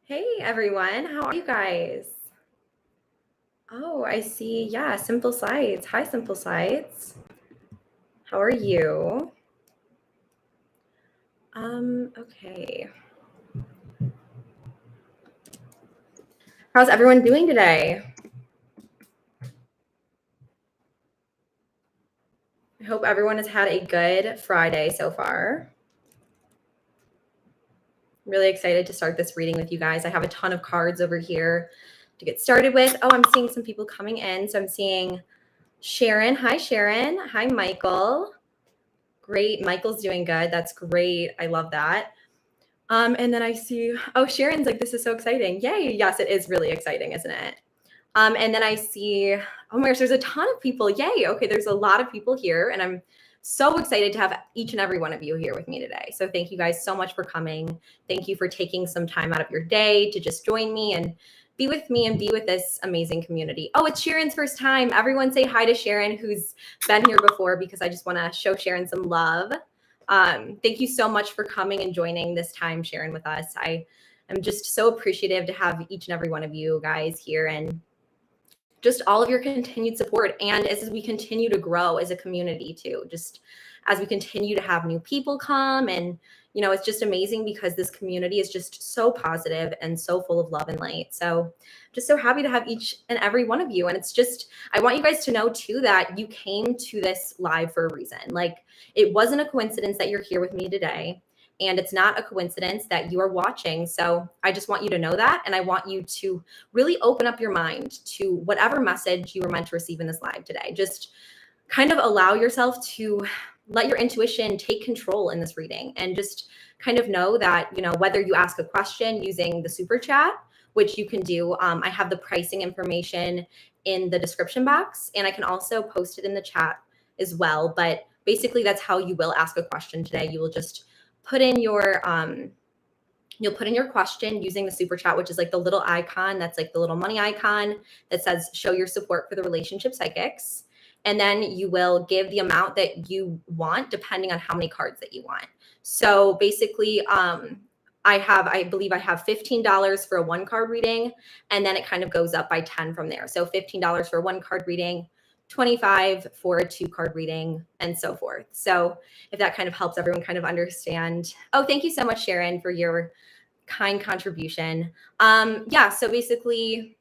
Hey everyone, how are you guys? Oh, I see. Yeah, Simple Sides. Hi, Simple Sides. How are you? Okay. How's everyone doing today? I hope everyone has had a good Friday so far. Really excited to start this reading with you guys. I have a ton of cards over here to get started with. Oh, I'm seeing some people coming in. So I'm seeing Sharon. Hi, Sharon. Hi, Michael. Great. Michael's doing good. That's great. I love that. And then I see, oh, Sharon's like, this is so exciting. Yay. Yes, it is really exciting, isn't it? And then I see, oh my gosh, there's a ton of people. Yay. Okay, there's a lot of people here, and I'm so excited to have each and every one of you here with me today. So thank you guys so much for coming. Thank you for taking some time out of your day to just join me and be with me and be with this amazing community. Oh, it's Sharon's first time. Everyone say hi to Sharon, who's been here before, because I just want to show Sharon some love. Thank you so much for coming and joining this time, Sharon, with us. I am just so appreciative to have each and every one of you guys here, and just all of your continued support. And as we continue to grow as a community too, just as we continue to have new people come, and it's just amazing because this community is just so positive and so full of love and light. So just so happy to have each and every one of you. And it's just, I want you guys to know too that you came to this live for a reason. Like, it wasn't a coincidence that you're here with me today. And it's not a coincidence that you are watching. So I just want you to know that. And I want you to really open up your mind to whatever message you were meant to receive in this live today. Just kind of allow yourself to let your intuition take control in this reading, and just kind of know that, whether you ask a question using the super chat, which you can do, I have the pricing information in the description box, and I can also post it in the chat as well. But basically, that's how you will ask a question today. You will just put in your you'll put in your question using the super chat, which is like the little icon that's like the little money icon that says show your support for the relationship psychics. And then you will give the amount that you want depending on how many cards that you want. So basically, I believe I have $15 for a 1-card reading, and then it kind of goes up by 10 from there. So $15 for a 1-card reading, 25 for a 2-card reading, and so forth. So if that kind of helps everyone kind of understand. Oh, thank you so much, Sharon, for your kind contribution. So basically,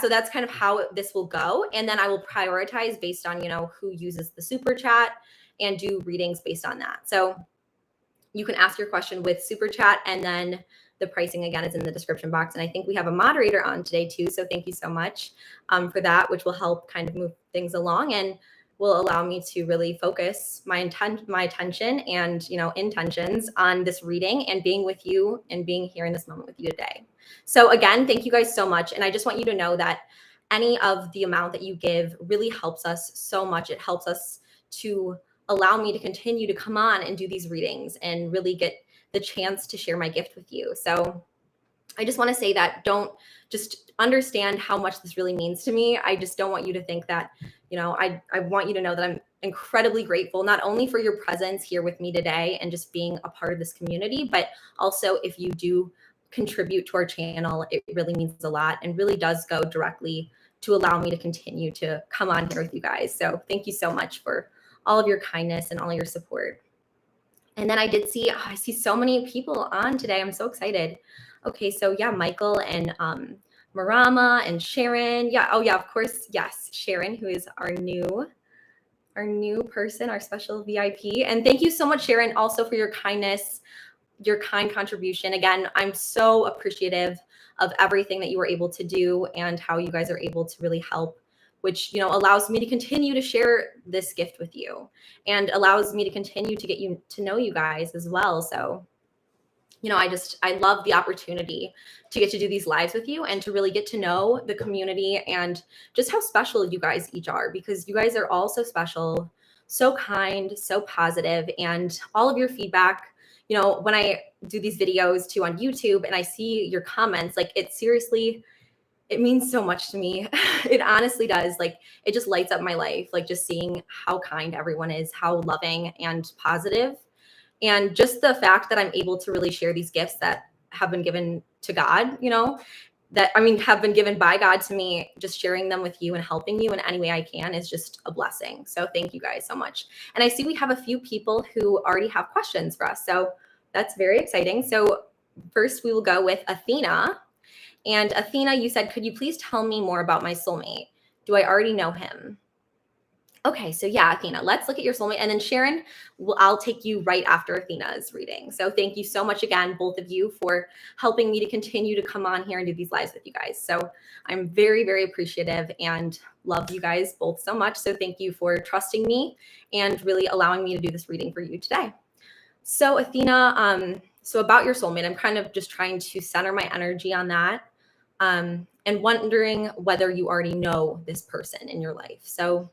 so that's kind of how this will go. And then I will prioritize based on, who uses the super chat, and do readings based on that. So you can ask your question with super chat, and then the pricing again is in the description box. And I think we have a moderator on today too. So thank you so much for that, which will help kind of move things along and will allow me to really focus my attention and intentions on this reading and being with you and being here in this moment with you today. So again, thank you guys so much. And I just want you to know that any of the amount that you give really helps us so much. It helps us to allow me to continue to come on and do these readings and really get the chance to share my gift with you. So I just want to say that don't just understand how much this really means to me. I just don't want you to think that, I want you to know that I'm incredibly grateful, not only for your presence here with me today and just being a part of this community, but also if you do contribute to our channel, it really means a lot and really does go directly to allow me to continue to come on here with you guys. So thank you so much for all of your kindness and all your support. And then I see so many people on today. I'm so excited. Okay, so yeah, Michael and Marama and Sharon. Yeah, oh yeah, of course, yes, Sharon, who is our new person, our special VIP. And thank you so much, Sharon, also for your kindness, your kind contribution. Again, I'm so appreciative of everything that you were able to do and how you guys are able to really help, which allows me to continue to share this gift with you and allows me to continue to get you to know you guys as well. So I love the opportunity to get to do these lives with you and to really get to know the community and just how special you guys each are, because you guys are all so special, so kind, so positive, and all of your feedback. When I do these videos too on YouTube and I see your comments, like it means so much to me. It honestly does. Like, it just lights up my life. Like, just seeing how kind everyone is, how loving and positive. And just the fact that I'm able to really share these gifts that have been given to God, have been given by God to me, just sharing them with you and helping you in any way I can is just a blessing. So thank you guys so much. And I see we have a few people who already have questions for us. So that's very exciting. So first we will go with Athena. And Athena, you said, could you please tell me more about my soulmate? Do I already know him? Okay, so yeah, Athena, let's look at your soulmate. And then Sharon, I'll take you right after Athena's reading. So thank you so much again, both of you, for helping me to continue to come on here and do these lives with you guys. So I'm very, very appreciative and love you guys both so much. So thank you for trusting me and really allowing me to do this reading for you today. So Athena, so about your soulmate, I'm kind of just trying to center my energy on that and wondering whether you already know this person in your life. So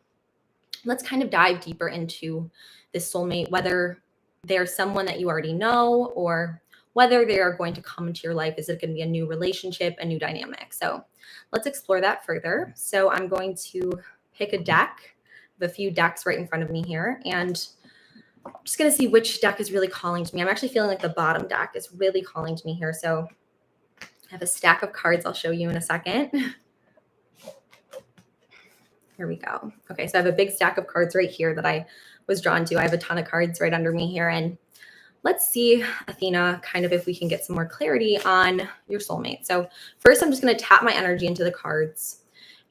let's kind of dive deeper into this soulmate, whether they're someone that you already know or whether they are going to come into your life. Is it going to be a new relationship, a new dynamic? So let's explore that further. So I'm going to pick a deck. I have a few decks right in front of me here, and I'm just going to see which deck is really calling to me. I'm actually feeling like the bottom deck is really calling to me here. So I have a stack of cards I'll show you in a second. Here we go. Okay, so I have a big stack of cards right here that I was drawn to. I have a ton of cards right under me here. And let's see, Athena, kind of if we can get some more clarity on your soulmate. So first, I'm just going to tap my energy into the cards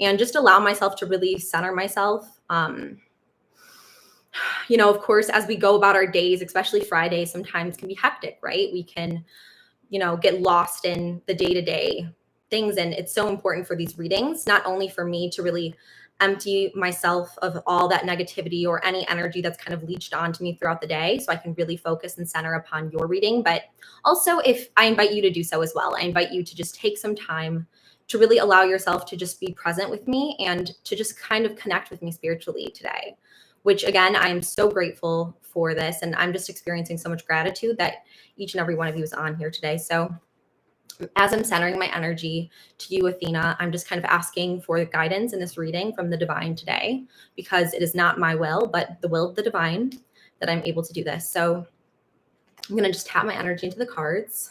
and just allow myself to really center myself. Of course, as we go about our days, especially Fridays, sometimes can be hectic, right? We can, get lost in the day-to-day things. And it's so important for these readings, not only for me to really empty myself of all that negativity or any energy that's kind of leached onto me throughout the day so I can really focus and center upon your reading. But also, if I invite you to do so as well, I invite you to just take some time to really allow yourself to just be present with me and to just kind of connect with me spiritually today, which again, I am so grateful for this. And I'm just experiencing so much gratitude that each and every one of you is on here today. So as I'm centering my energy to you, Athena, I'm just kind of asking for guidance in this reading from the divine today, because it is not my will, but the will of the divine that I'm able to do this. So I'm going to just tap my energy into the cards.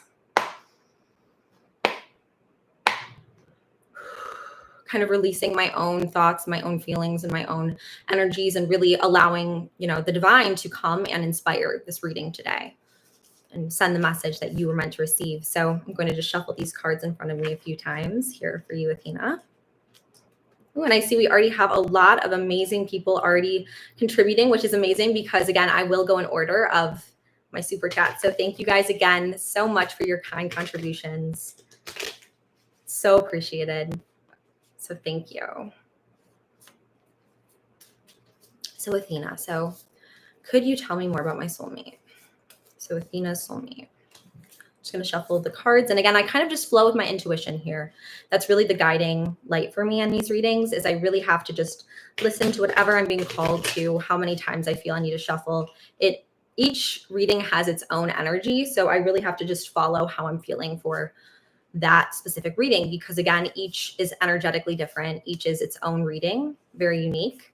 Kind of releasing my own thoughts, my own feelings, and my own energies, and really allowing, the divine to come and inspire this reading today and send the message that you were meant to receive. So I'm going to just shuffle these cards in front of me a few times here for you, Athena. Ooh, and I see we already have a lot of amazing people already contributing, which is amazing because, again, I will go in order of my super chat. So thank you guys again so much for your kind contributions. So appreciated. So thank you. So Athena, could you tell me more about my soulmate? So Athena's soulmate. I'm just going to shuffle the cards. And again, I kind of just flow with my intuition here. That's really the guiding light for me in these readings, is I really have to just listen to whatever I'm being called to, how many times I feel I need to shuffle. Each reading has its own energy. So I really have to just follow how I'm feeling for that specific reading, because again, each is energetically different. Each is its own reading, very unique.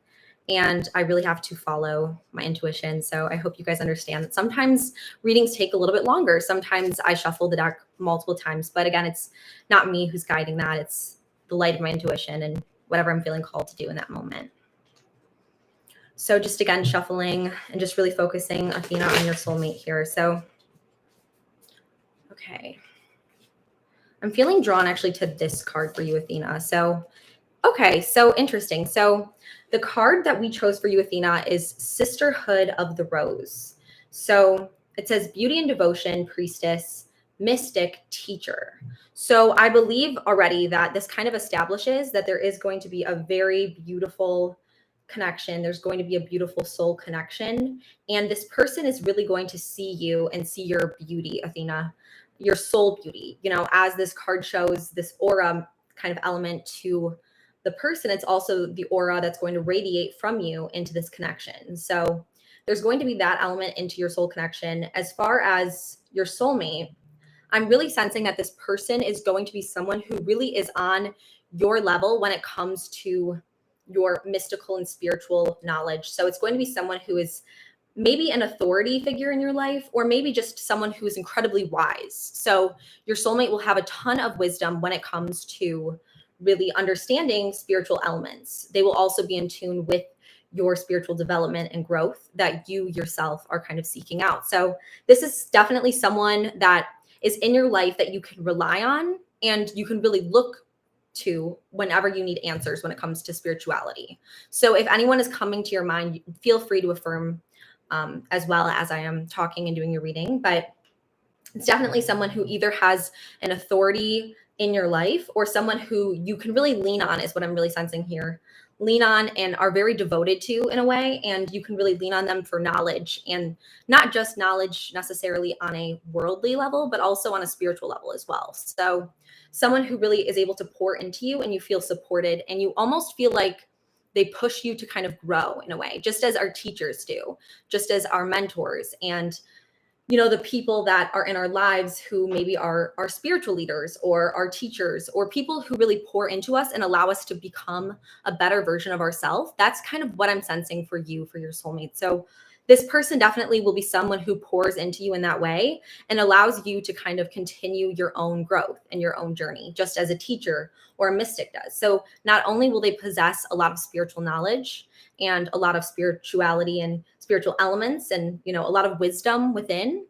And I really have to follow my intuition. So I hope you guys understand that sometimes readings take a little bit longer. Sometimes I shuffle the deck multiple times, but again, it's not me who's guiding that. It's the light of my intuition and whatever I'm feeling called to do in that moment. So just again, shuffling and just really focusing, Athena, on your soulmate here. So, okay. I'm feeling drawn actually to this card for you, Athena. So, okay, so interesting. So the card that we chose for you, Athena, is Sisterhood of the Rose. So it says beauty and devotion, priestess, mystic, teacher. So I believe already that this kind of establishes that there is going to be a very beautiful connection. There's going to be a beautiful soul connection. And this person is really going to see you and see your beauty, Athena, your soul beauty. As this card shows, this aura kind of element to the person, it's also the aura that's going to radiate from you into this connection. So there's going to be that element into your soul connection. As far as your soulmate, I'm really sensing that this person is going to be someone who really is on your level when it comes to your mystical and spiritual knowledge. So it's going to be someone who is maybe an authority figure in your life, or maybe just someone who is incredibly wise. So your soulmate will have a ton of wisdom when it comes to really understanding spiritual elements. They will also be in tune with your spiritual development and growth that you yourself are kind of seeking out. So this is definitely someone that is in your life that you can rely on and you can really look to whenever you need answers when it comes to spirituality. So if anyone is coming to your mind, feel free to affirm as well as I am talking and doing your reading. But it's definitely someone who either has an authority in your life or someone who you can really lean on, is what I'm really sensing here. Lean on and are very devoted to in a way. And you can really lean on them for knowledge, and not just knowledge necessarily on a worldly level, but also on a spiritual level as well. So someone who really is able to pour into you and you feel supported and you almost feel like they push you to kind of grow in a way, just as our teachers do, just as our mentors and the people that are in our lives who maybe are our spiritual leaders or our teachers or people who really pour into us and allow us to become a better version of ourselves. That's kind of what I'm sensing for you, for your soulmate. So this person definitely will be someone who pours into you in that way and allows you to kind of continue your own growth and your own journey, just as a teacher or a mystic does. So not only will they possess a lot of spiritual knowledge and a lot of spirituality and spiritual elements and a lot of wisdom within,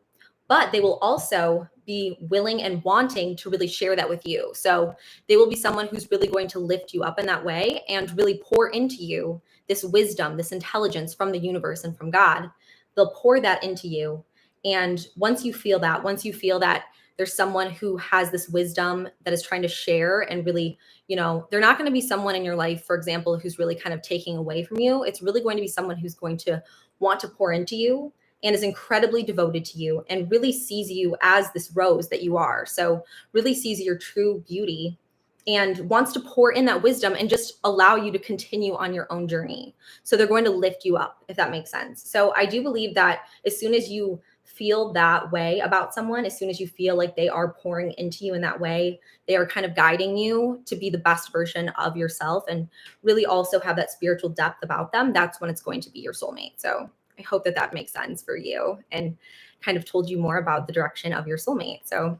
but they will also be willing and wanting to really share that with you. So they will be someone who's really going to lift you up in that way and really pour into you this wisdom, this intelligence from the universe and from God. They'll pour that into you. And once you feel that there's someone who has this wisdom that is trying to share and really, they're not going to be someone in your life, for example, who's really kind of taking away from you. It's really going to be someone who's going to want to pour into you and is incredibly devoted to you and really sees you as this rose that you are. So really sees your true beauty and wants to pour in that wisdom and just allow you to continue on your own journey. So they're going to lift you up, if that makes sense. So I do believe that as soon as you feel that way about someone, as soon as you feel like they are pouring into you in that way, they are kind of guiding you to be the best version of yourself and really also have that spiritual depth about them, that's when it's going to be your soulmate. So I hope that that makes sense for you and kind of told you more about the direction of your soulmate. So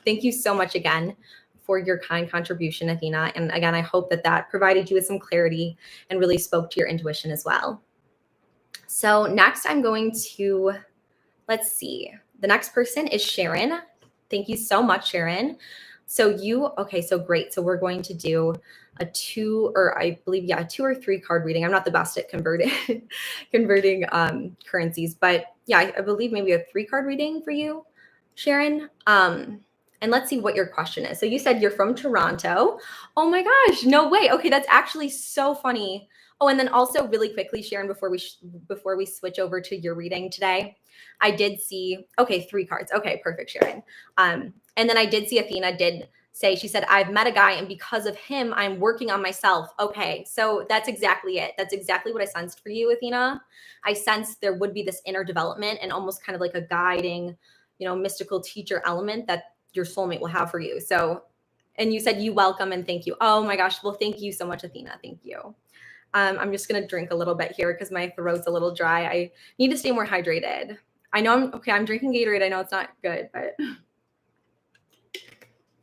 thank you so much again for your kind contribution, Athena. And again, I hope that that provided you with some clarity and really spoke to your intuition as well. So next I'm going to, let's see. The next person is Sharon. Thank you so much, Sharon. So so great. So we're going to do a 2 or 3 card reading. I'm not the best at converting currencies, but yeah, I believe maybe a 3 card reading for you, Sharon. And let's see what your question is. So you said you're from Toronto. Oh my gosh, no way. Okay, that's actually so funny. Oh, and then also really quickly, Sharon, before we switch over to your reading today, I did see, 3 cards. Okay, perfect, Sharon. And then I did see Athena did say, she said, I've met a guy and because of him, I'm working on myself. Okay, so that's exactly it. That's exactly what I sensed for you, Athena. I sensed there would be this inner development and almost kind of like a guiding, mystical teacher element that your soulmate will have for you. So, and you said you welcome and thank you. Oh my gosh. Well, thank you so much, Athena. Thank you. I'm just going to drink a little bit here because my throat's a little dry. I need to stay more hydrated. I know I'm drinking Gatorade. I know it's not good, but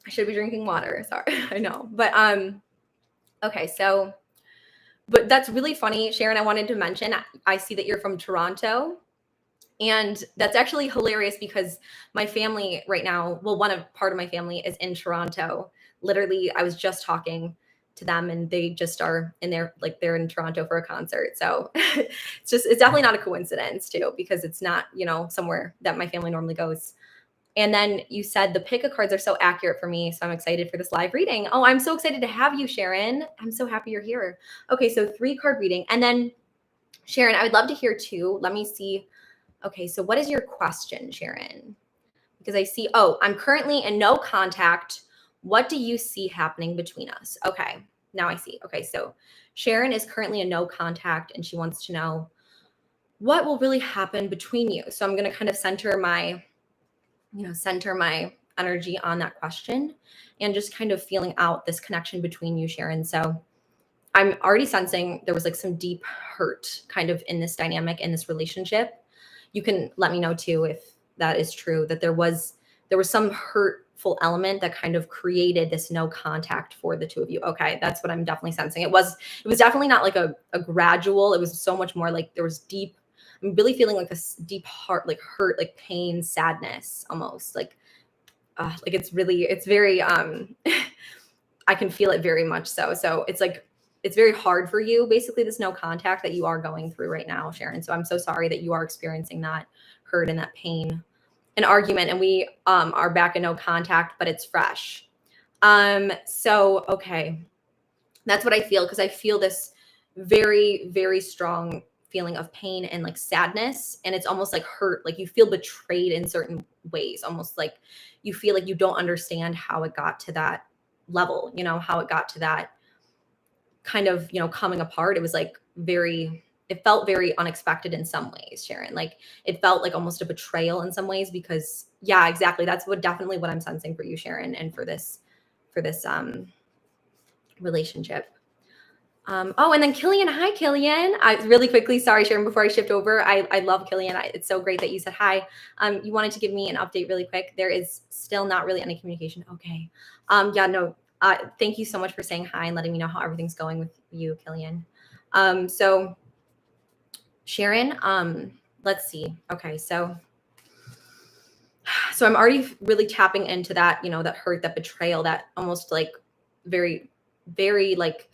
I should be drinking water. Sorry. I know. But, okay. So, but that's really funny, Sharon. I wanted to mention, I see that you're from Toronto. And that's actually hilarious because my family right now, well, part of my family is in Toronto. Literally, I was just talking to them and they just are in there, like they're in Toronto for a concert. So it's definitely not a coincidence too, because it's not, somewhere that my family normally goes. And then you said the pick of cards are so accurate for me. So I'm excited for this live reading. Oh, I'm so excited to have you, Sharon. I'm so happy you're here. Okay, so 3 card reading. And then Sharon, I would love to hear too. Let me see. Okay, so what is your question, Sharon? Because I see, I'm currently in no contact. What do you see happening between us? Okay, now I see. Okay, so Sharon is currently in no contact and she wants to know what will really happen between you. So I'm going to kind of center my energy on that question and just kind of feeling out this connection between you, Sharon. So I'm already sensing there was like some deep hurt kind of in this dynamic, in this relationship. you can let me know too if that is true, that there was some hurtful element that kind of created this no contact for the two of you. Okay, that's what I'm definitely sensing. It was definitely not like a gradual. It was so much more like there was deep. I'm really feeling like this deep heart, like hurt, like pain, sadness, almost like it's very I can feel it very much so. So it's like it's very hard for you, basically, this no contact that you are going through right now, Sharon. So I'm so sorry that you are experiencing that hurt and that pain. An argument, and we are back in no contact, but it's fresh. So okay, that's what I feel, because I feel this very, very strong feeling of pain and like sadness, and it's almost like hurt, like you feel betrayed in certain ways, almost like you feel like you don't understand how it got to that level, you know, how it got to that kind of, you know, coming apart. It was like it felt very unexpected in some ways, Sharon. Like it felt like almost a betrayal in some ways, because yeah, exactly. That's definitely what I'm sensing for you, Sharon, and for this relationship. Oh, and then Killian. Hi, Killian. Really quickly, sorry, Sharon, before I shift over. I love Killian. It's so great that you said hi. You wanted to give me an update really quick. There is still not really any communication. Okay. Yeah, no. Thank you so much for saying hi and letting me know how everything's going with you, Killian. So Sharon, let's see. Okay, so I'm already really tapping into that, you know, that hurt, that betrayal, that almost like very, very like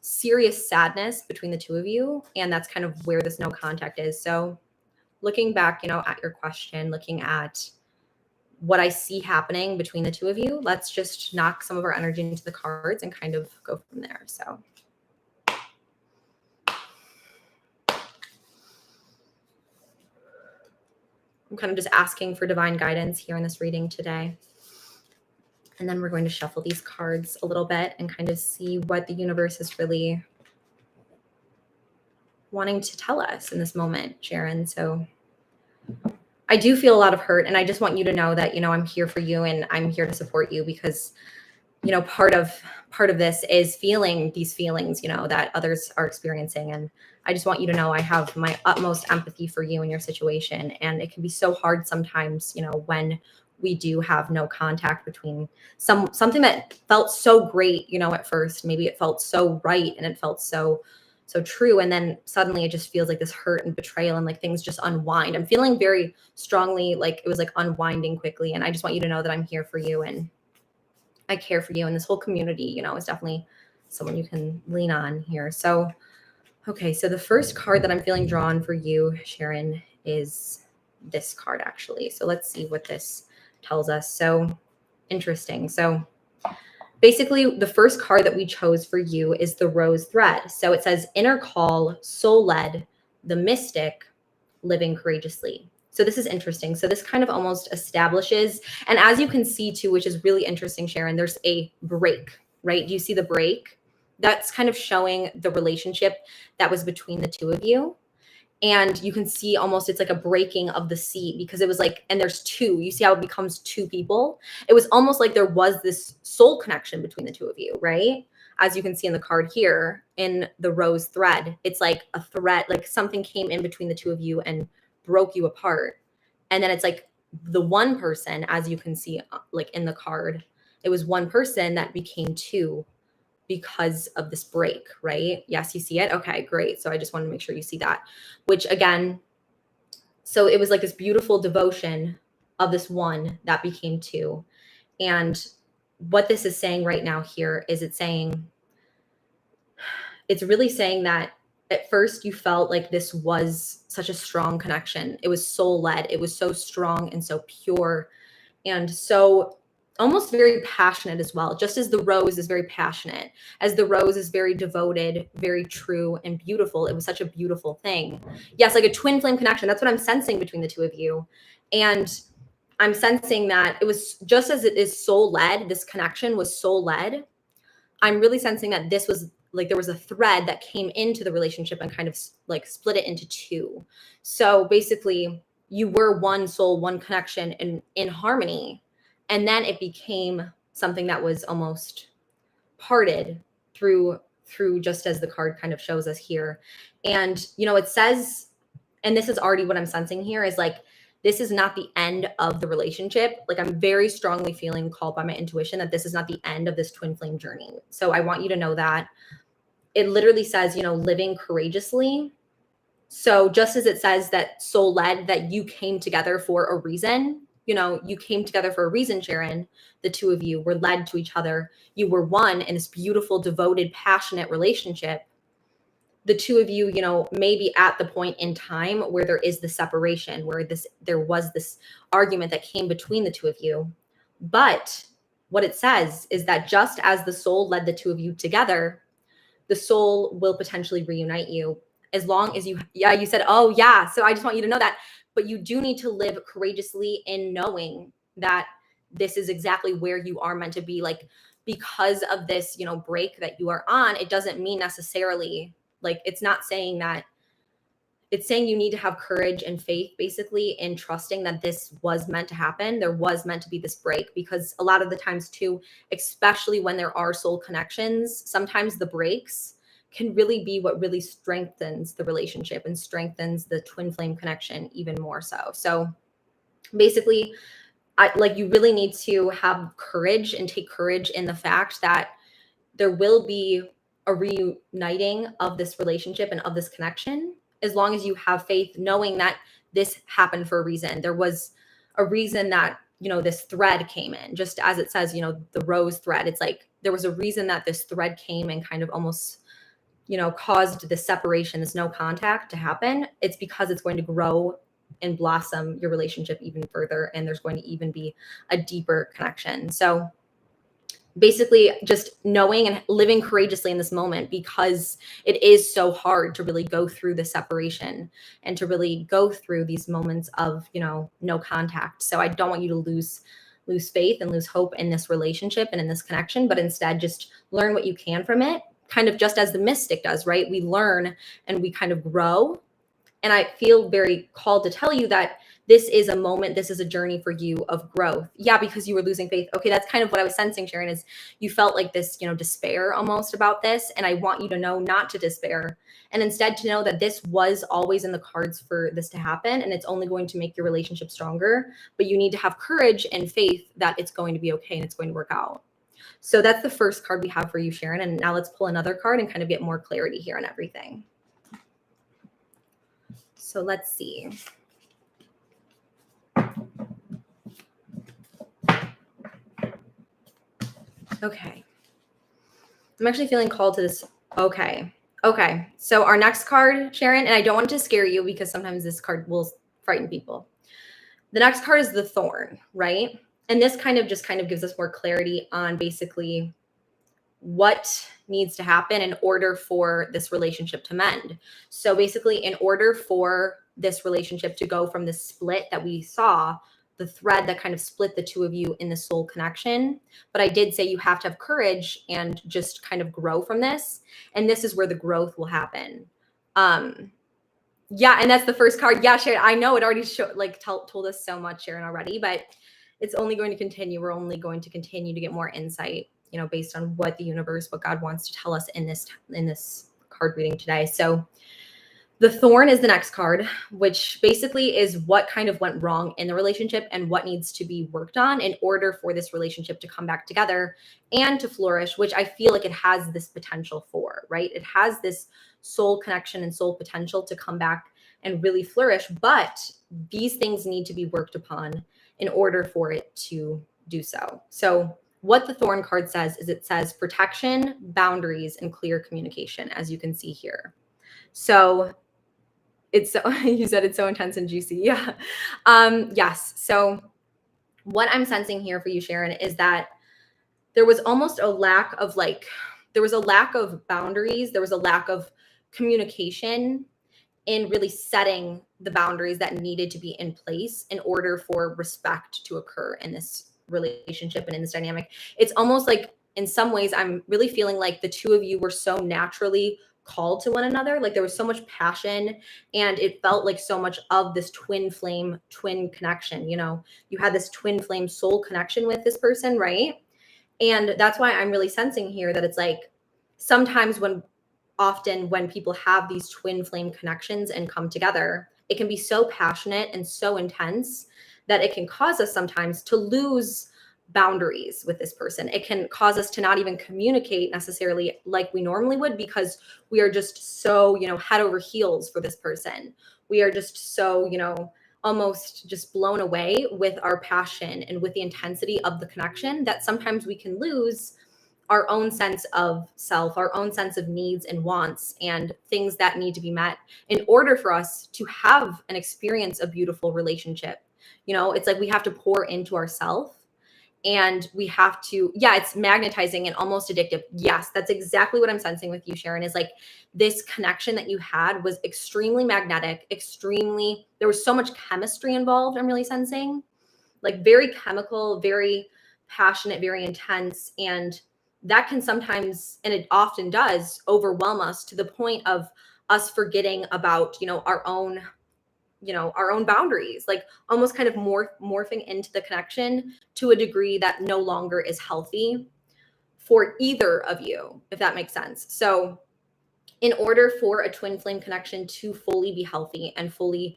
serious sadness between the two of you. And that's kind of where this no contact is. So looking back, you know, at your question, looking at what I see happening between the two of you, let's just knock some of our energy into the cards and kind of go from there. So I'm kind of just asking for divine guidance here in this reading today. And then we're going to shuffle these cards a little bit and kind of see what the universe is really wanting to tell us in this moment, Sharon. So I do feel a lot of hurt, and I just want you to know that, you know, I'm here for you and I'm here to support you, because, you know, part of this is feeling these feelings, you know, that others are experiencing. And I just want you to know I have my utmost empathy for you and your situation. And it can be so hard sometimes, you know, when we do have no contact between something that felt so great, you know, at first. Maybe it felt so right and it felt so true, and then suddenly it just feels like this hurt and betrayal, and like things just unwind. I'm feeling very strongly like it was like unwinding quickly, and I just want you to know that I'm here for you and I care for you, and this whole community, you know, is definitely someone you can lean on here. So okay, so the first card that I'm feeling drawn for you, Sharon, is this card actually. So let's see what this tells us. So interesting. So basically, the first card that we chose for you is the rose thread. So it says inner call, soul led, the mystic, living courageously. So this is interesting. So this kind of almost establishes, and as you can see too, which is really interesting, Sharon, there's a break, right? Do you see the break? That's kind of showing the relationship that was between the two of you. And you can see almost it's like a breaking of the sea, because it was like, and there's two, you see how it becomes two people. It was almost like there was this soul connection between the two of you, right? As you can see in the card here in the rose thread, it's like a thread, like something came in between the two of you and broke you apart. And then it's like the one person, as you can see, like in the card, it was one person that became two because of this break, right? Yes, you see it? Okay, great. So I just wanted to make sure you see that, which again, so it was like this beautiful devotion of this one that became two. And what this is saying right now here is it's really saying that at first you felt like this was such a strong connection. It was soul led. It was so strong and so pure and so almost very passionate as well. Just as the rose is very passionate, as the rose is very devoted, very true and beautiful. It was such a beautiful thing. Yes, like a twin flame connection. That's what I'm sensing between the two of you. And I'm sensing that it was just as it is soul led, this connection was soul led. I'm really sensing that this was like there was a thread that came into the relationship and kind of like split it into two. So basically, you were one soul, one connection in harmony. And then it became something that was almost parted through just as the card kind of shows us here. And, you know, it says and this is already what I'm sensing here, is like, this is not the end of the relationship. Like, I'm very strongly feeling called by my intuition that this is not the end of this twin flame journey. So I want you to know that it literally says, living courageously. So just as it says that soul led, that you came together for a reason, you came together for a reason, Sharon. The two of you were led to each other. You were one in this beautiful, devoted, passionate relationship. The two of you, may be at the point in time where there is the separation, where there was this argument that came between the two of you. But what it says is that just as the soul led the two of you together, the soul will potentially reunite you, as long as you said, oh yeah. So I just want you to know that, but you do need to live courageously in knowing that this is exactly where you are meant to be. Like, because of this, break that you are on, it doesn't mean necessarily, like, it's not saying that. It's saying you need to have courage and faith, basically, in trusting that this was meant to happen. There was meant to be this break, because a lot of the times too, especially when there are soul connections, sometimes the breaks can really be what really strengthens the relationship and strengthens the twin flame connection even more so. So basically, you really need to have courage and take courage in the fact that there will be a reuniting of this relationship and of this connection, as long as you have faith, knowing that this happened for a reason. There was a reason that, this thread came in, just as it says, the rose thread. It's like there was a reason that this thread came and kind of almost, caused this separation, this no contact to happen. It's because it's going to grow and blossom your relationship even further, and there's going to even be a deeper connection. So basically, just knowing and living courageously in this moment, because it is so hard to really go through the separation and to really go through these moments of, no contact. So I don't want you to lose faith and lose hope in this relationship and in this connection, but instead just learn what you can from it, kind of just as the mystic does, right? We learn and we kind of grow. And I feel very called to tell you that this is a moment, this is a journey for you of growth. Yeah, because you were losing faith. Okay, that's kind of what I was sensing, Sharon, is you felt like this, despair almost about this. And I want you to know not to despair, and instead to know that this was always in the cards for this to happen. And it's only going to make your relationship stronger. But you need to have courage and faith that it's going to be okay and it's going to work out. So that's the first card we have for you, Sharon. And now let's pull another card and kind of get more clarity here on everything. So let's see. Okay. I'm actually feeling called to this. Okay. So our next card, Sharon, and I don't want to scare you because sometimes this card will frighten people. The next card is the Thorn, right? And this kind of gives us more clarity on basically what needs to happen in order for this relationship to mend. So basically, in order for this relationship to go from the split that we saw, the thread that kind of split the two of you in the soul connection. But I did say you have to have courage and just kind of grow from this. And this is where the growth will happen. Yeah, and that's the first card. Yeah, Sharon, I know it already told us so much, Sharon, already, but it's only going to continue. We're only going to continue to get more insight, based on what the universe, what God wants to tell us in this card reading today. So the Thorn is the next card, which basically is what kind of went wrong in the relationship and what needs to be worked on in order for this relationship to come back together and to flourish, which I feel like it has this potential for, right? It has this soul connection and soul potential to come back and really flourish, but these things need to be worked upon in order for it to do so. So what the Thorn card says is it says protection, boundaries, and clear communication, as you can see here. So you said it's so intense and juicy. Yeah. Yes. So what I'm sensing here for you, Sharon, is that there was almost a lack of boundaries. There was a lack of communication in really setting the boundaries that needed to be in place in order for respect to occur in this relationship and in this dynamic. It's almost like, in some ways, I'm really feeling like the two of you were so naturally called to one another. Like there was so much passion and it felt like so much of this twin connection. You had this twin flame soul connection with this person, right? And that's why I'm really sensing here that it's like sometimes when people have these twin flame connections and come together, it can be so passionate and so intense that it can cause us sometimes to lose boundaries with this person. It can cause us to not even communicate necessarily like we normally would, because we are just so, head over heels for this person. We are just so, almost just blown away with our passion and with the intensity of the connection that sometimes we can lose our own sense of self, our own sense of needs and wants and things that need to be met in order for us to have and experience a beautiful relationship. It's like we have to pour into ourselves, and we have to, it's magnetizing and almost addictive. Yes, that's exactly what I'm sensing with you, Sharon, is like this connection that you had was extremely magnetic, there was so much chemistry involved. I'm really sensing like very chemical, very passionate, very intense. And that can sometimes, and it often does, overwhelm us to the point of us forgetting about, our own boundaries, like almost kind of morphing into the connection to a degree that no longer is healthy for either of you, if that makes sense. So in order for a twin flame connection to fully be healthy and fully,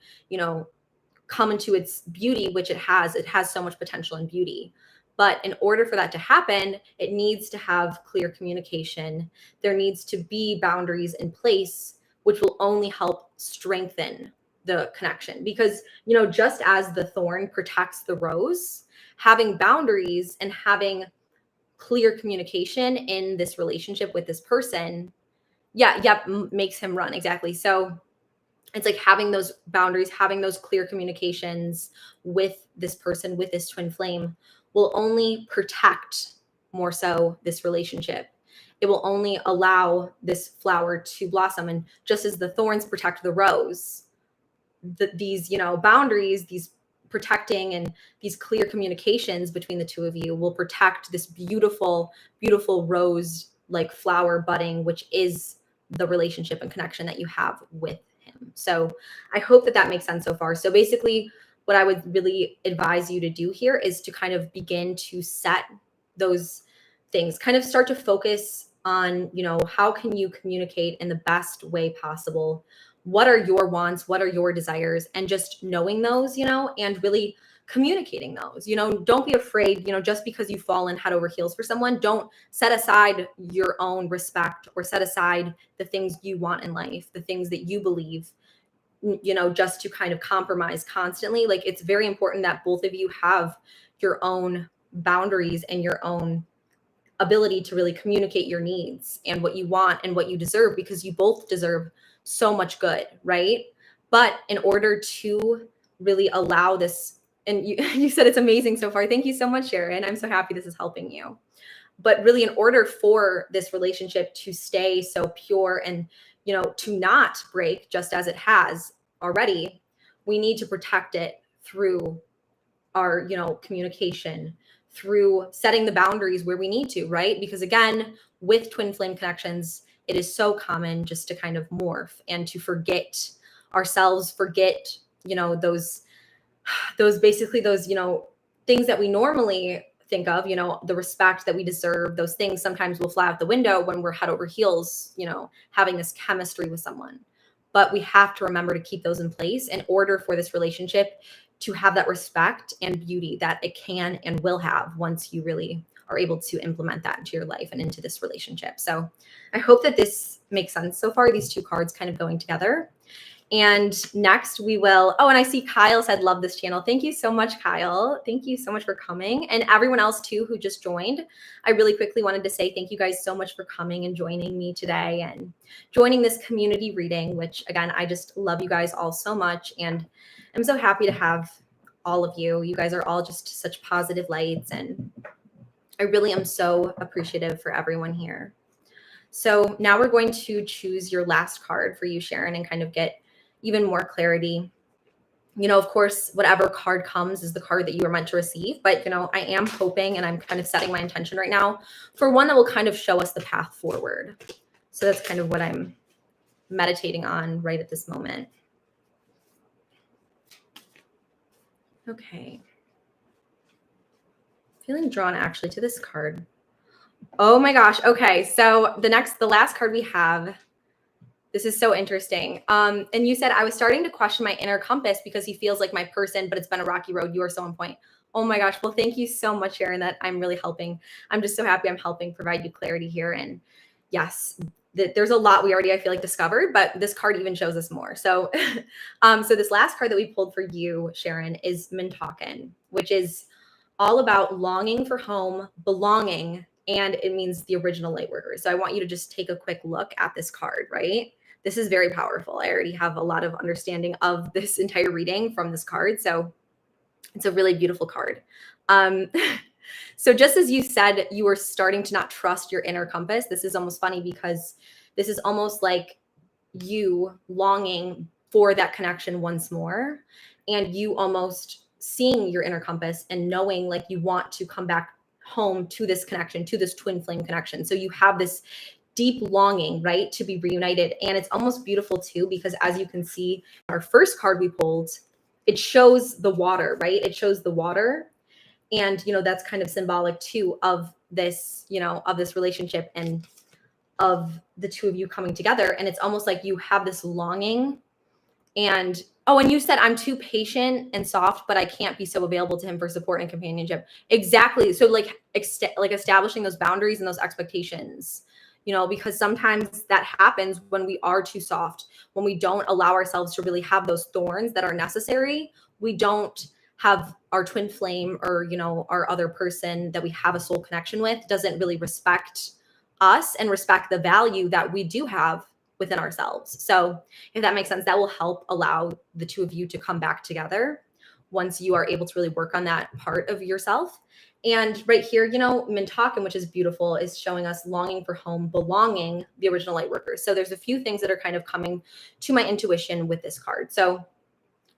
come into its beauty, which it has so much potential and beauty. But in order for that to happen, it needs to have clear communication. There needs to be boundaries in place, which will only help strengthen the connection. Because, just as the thorn protects the rose, having boundaries and having clear communication in this relationship with this person, makes him run. Exactly. So it's like having those boundaries, having those clear communications with this person, with this twin flame, will only protect more so this relationship. It will only allow this flower to blossom. And just as the thorns protect the rose, these, boundaries, these protecting and these clear communications between the two of you will protect this beautiful, beautiful rose like flower budding, which is the relationship and connection that you have with him. So I hope that makes sense so far. So basically, what I would really advise you to do here is to kind of begin to set those things, kind of start to focus on, how can you communicate in the best way possible? What are your wants? What are your desires? And just knowing those, and really communicating those. Don't be afraid, just because you've fallen head over heels for someone, don't set aside your own respect or set aside the things you want in life, the things that you believe, just to kind of compromise constantly. Like, it's very important that both of you have your own boundaries and your own ability to really communicate your needs and what you want and what you deserve, because you both deserve so much good, right? But in order to really allow this, and you said it's amazing so far. Thank you so much, Sharon. I'm so happy this is helping you. But really, in order for this relationship to stay so pure and, to not break just as it has already, we need to protect it through our, communication, through setting the boundaries where we need to, right? Because again, with twin flame connections, it is so common just to kind of morph and to forget ourselves, forget, those basically those, things that we normally think of, the respect that we deserve. Those things sometimes will fly out the window when we're head over heels, having this chemistry with someone. But we have to remember to keep those in place in order for this relationship to have that respect and beauty that it can and will have once you really are able to implement that into your life and into this relationship. So I hope that this makes sense so far, these two cards kind of going together. And next we will, and I see Kyle said, love this channel. Thank you so much, Kyle. Thank you so much for coming. And everyone else too, who just joined. I really quickly wanted to say thank you guys so much for coming and joining me today and joining this community reading, which again, I just love you guys all so much. And I'm so happy to have all of you. You guys are all just such positive lights. And I really am so appreciative for everyone here. So now we're going to choose your last card for you, Sharon, and kind of get even more clarity. Of course, whatever card comes is the card that you were meant to receive. But, I am hoping, and I'm kind of setting my intention right now for one that will kind of show us the path forward. So that's kind of what I'm meditating on right at this moment. Okay. Feeling drawn actually to this card. Oh my gosh. Okay. So the last card we have, This is so interesting. And you said, I was starting to question my inner compass because he feels like my person, but it's been a rocky road. You are so on point. Oh my gosh. Well, thank you so much, Sharon, that I'm really helping. I'm just so happy I'm helping provide you clarity here. And yes, there's a lot we already, I feel like, discovered, but this card even shows us more. So, so this last card that we pulled for you, Sharon, is Mintalkin, which is all about longing for home, belonging, and it means the original light workers. So I want you to just take a quick look at this card, right? This is very powerful. I already have a lot of understanding of this entire reading from this card. So it's a really beautiful card. Um, so just as you said, you were starting to not trust your inner compass. This is almost funny because this is almost like you longing for that connection once more, and you almost seeing your inner compass and knowing like you want to come back home to this connection, to this twin flame connection. So you have this deep longing, right, to be reunited. And it's almost beautiful too, because as you can see, our first card we pulled, it shows the water, right? It shows the water. And, that's kind of symbolic too of this, of this relationship and of the two of you coming together. And it's almost like you have this longing. And and you said I'm too patient and soft, but I can't be so available to him for support and companionship. Exactly. So like establishing those boundaries and those expectations, because sometimes that happens when we are too soft, when we don't allow ourselves to really have those thorns that are necessary. We don't have our twin flame or, our other person that we have a soul connection with doesn't really respect us and respect the value that we do have within ourselves. So if that makes sense, that will help allow the two of you to come back together once you are able to really work on that part of yourself. And right here, Mintalkin, which is beautiful, is showing us longing for home, belonging, the original light workers. So there's a few things that are kind of coming to my intuition with this card. So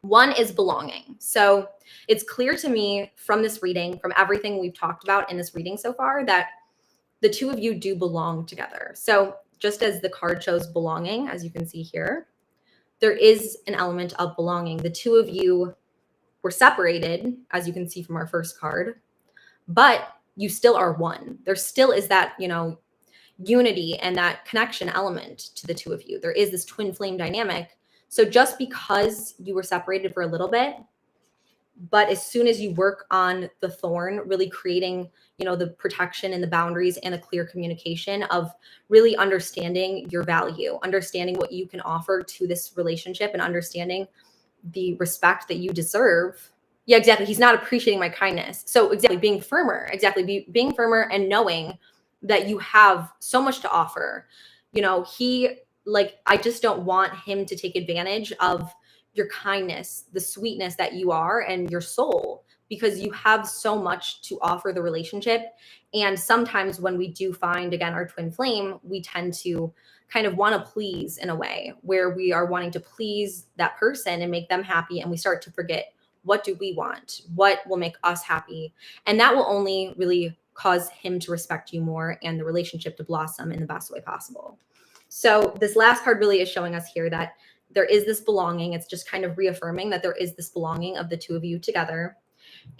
one is belonging. So it's clear to me from this reading, from everything we've talked about in this reading so far, that the two of you do belong together. So just as the card shows belonging, as you can see here, there is an element of belonging. The two of you were separated, as you can see from our first card, but you still are one. There still is that, unity and that connection element to the two of you. There is this twin flame dynamic. So just because you were separated for a little bit, but as soon as you work on the thorn, really creating, the protection and the boundaries and the clear communication of really understanding your value, understanding what you can offer to this relationship and understanding the respect that you deserve. Yeah, exactly. He's not appreciating my kindness. So exactly, being firmer, being firmer and knowing that you have so much to offer. I just don't want him to take advantage of your kindness, the sweetness that you are, and your soul, because you have so much to offer the relationship. And sometimes when we do find, again, our twin flame, we tend to kind of want to please in a way where we are wanting to please that person and make them happy. And we start to forget, what do we want? What will make us happy? And that will only really cause him to respect you more and the relationship to blossom in the best way possible. So this last card really is showing us here that there is this belonging. It's just kind of reaffirming that there is this belonging of the two of you together.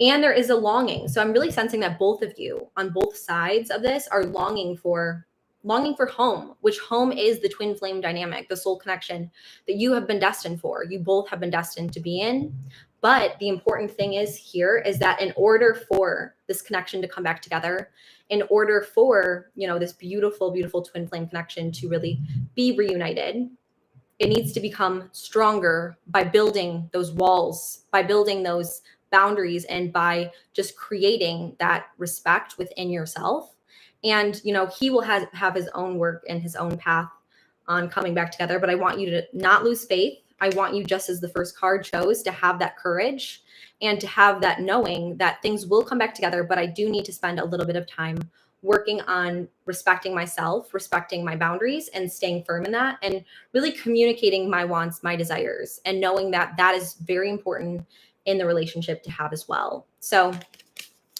And there is a longing. So I'm really sensing that both of you on both sides of this are longing for home, which home is the twin flame dynamic, the soul connection that you have been destined for. You both have been destined to be in. But the important thing is that in order for this connection to come back together, in order for, this beautiful, beautiful twin flame connection to really be reunited, it needs to become stronger by building those walls, by building those boundaries, and by just creating that respect within yourself. And, he will have his own work and his own path on coming back together. But I want you to not lose faith. I want you, just as the first card shows, to have that courage and to have that knowing that things will come back together. But I do need to spend a little bit of time working on respecting myself, respecting my boundaries, and staying firm in that, and really communicating my wants, my desires, and knowing that that is very important in the relationship to have as well. So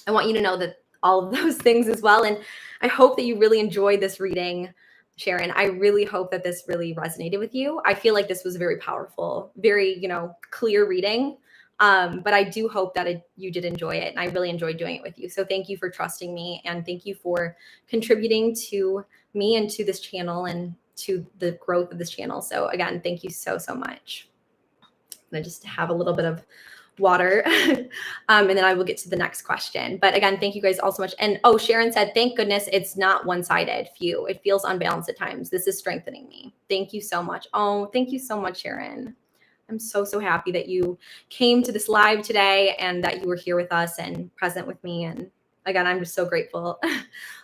I want you to know that all of those things as well. And I hope that you really enjoyed this reading, Sharon. I really hope that this really resonated with you. I feel like this was a very powerful, very, clear reading. But I do hope that you did enjoy it, and I really enjoyed doing it with you. So thank you for trusting me, and thank you for contributing to me and to this channel, and to the growth of this channel. So again, thank you so, so much. I'm gonna just have a little bit of water and then I will get to the next question. But again, thank you guys all so much. And oh, Sharon said, thank goodness it's not one-sided. Phew, it feels unbalanced at times. This is strengthening me. Thank you so much. Oh, thank you so much, Sharon. I'm so, so happy that you came to this live today and that you were here with us and present with me. And again, I'm just so grateful.